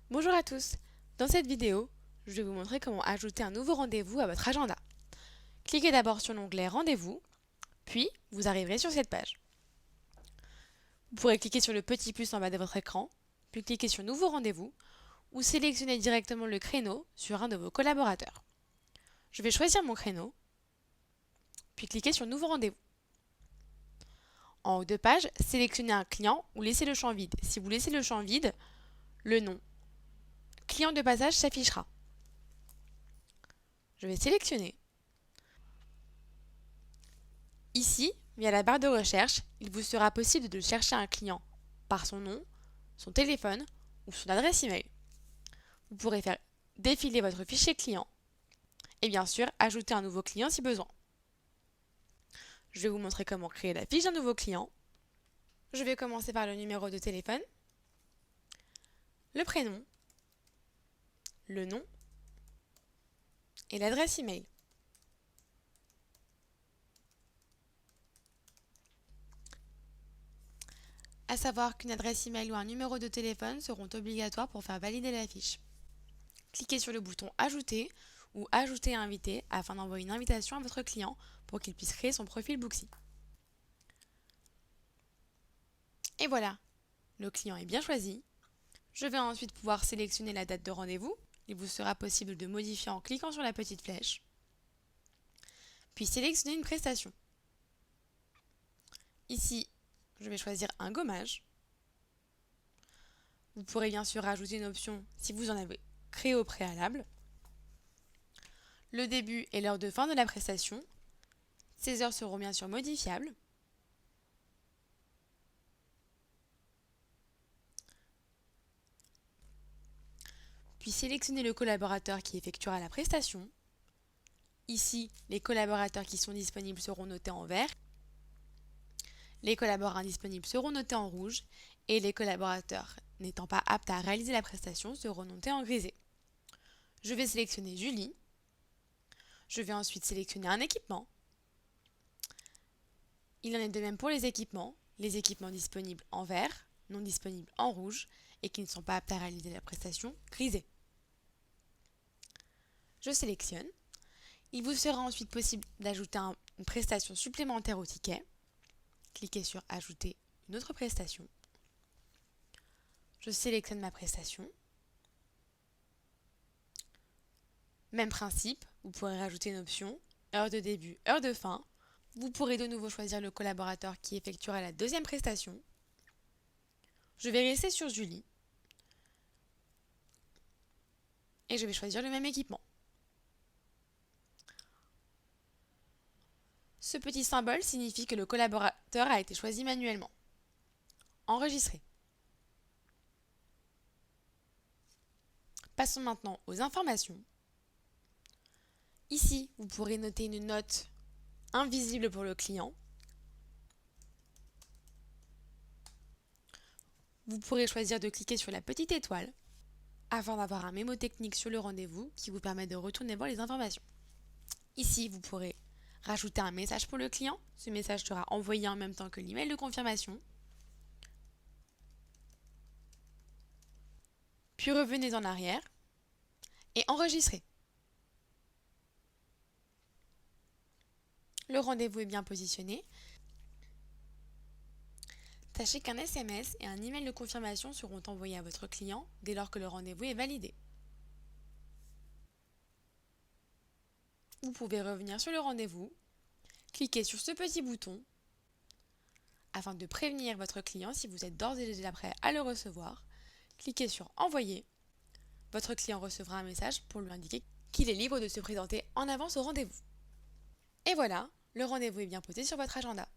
Bonjour à tous. Dans cette vidéo, je vais vous montrer comment ajouter un nouveau rendez-vous à votre agenda. Cliquez d'abord sur l'onglet Rendez-vous, puis vous arriverez sur cette page. Vous pourrez cliquer sur le petit plus en bas de votre écran, puis cliquer sur Nouveau rendez-vous, ou sélectionner directement le créneau sur un de vos collaborateurs. Je vais choisir mon créneau, puis cliquer sur Nouveau rendez-vous. En haut de page, sélectionnez un client ou laissez le champ vide. Si vous laissez le champ vide, le nom client de passage s'affichera. Je vais sélectionner. Ici, via la barre de recherche, il vous sera possible de chercher un client par son nom, son téléphone ou son adresse email. Vous pourrez faire défiler votre fichier client et bien sûr ajouter un nouveau client si besoin. Je vais vous montrer comment créer la fiche d'un nouveau client. Je vais commencer par le numéro de téléphone, le prénom, le nom et l'adresse email. À savoir qu'une adresse email ou un numéro de téléphone seront obligatoires pour faire valider la fiche. Cliquez sur le bouton Ajouter ou Ajouter à inviter afin d'envoyer une invitation à votre client pour qu'il puisse créer son profil Booksy. Et voilà, le client est bien choisi. Je vais ensuite pouvoir sélectionner la date de rendez-vous. Il vous sera possible de modifier en cliquant sur la petite flèche. Puis sélectionner une prestation. Ici, je vais choisir un gommage. Vous pourrez bien sûr ajouter une option si vous en avez créé au préalable. Le début et l'heure de fin de la prestation. Ces heures seront bien sûr modifiables. Puis sélectionnez le collaborateur qui effectuera la prestation. Ici, les collaborateurs qui sont disponibles seront notés en vert. Les collaborateurs indisponibles seront notés en rouge et les collaborateurs n'étant pas aptes à réaliser la prestation seront notés en grisé. Je vais sélectionner Julie. Je vais ensuite sélectionner un équipement. Il en est de même pour les équipements disponibles en vert, non disponibles en rouge et qui ne sont pas aptes à réaliser la prestation grisé. Je sélectionne. Il vous sera ensuite possible d'ajouter une prestation supplémentaire au ticket. Cliquez sur Ajouter une autre prestation. Je sélectionne ma prestation. Même principe, vous pourrez rajouter une option, heure de début, heure de fin. Vous pourrez de nouveau choisir le collaborateur qui effectuera la deuxième prestation. Je vais rester sur Julie. Et je vais choisir le même équipement. Ce petit symbole signifie que le collaborateur a été choisi manuellement. Enregistrer. Passons maintenant aux informations. Ici, vous pourrez noter une note invisible pour le client. Vous pourrez choisir de cliquer sur la petite étoile afin d'avoir un mémo technique sur le rendez-vous qui vous permet de retourner voir les informations. Ici, vous pourrez rajouter un message pour le client. Ce message sera envoyé en même temps que l'email de confirmation. Puis revenez en arrière et enregistrez. Le rendez-vous est bien positionné. Sachez qu'un SMS et un email de confirmation seront envoyés à votre client dès lors que le rendez-vous est validé. Vous pouvez revenir sur le rendez-vous, cliquez sur ce petit bouton afin de prévenir votre client si vous êtes d'ores et déjà prêt à le recevoir. Cliquez sur Envoyer. Votre client recevra un message pour lui indiquer qu'il est libre de se présenter en avance au rendez-vous. Et voilà, le rendez-vous est bien posé sur votre agenda.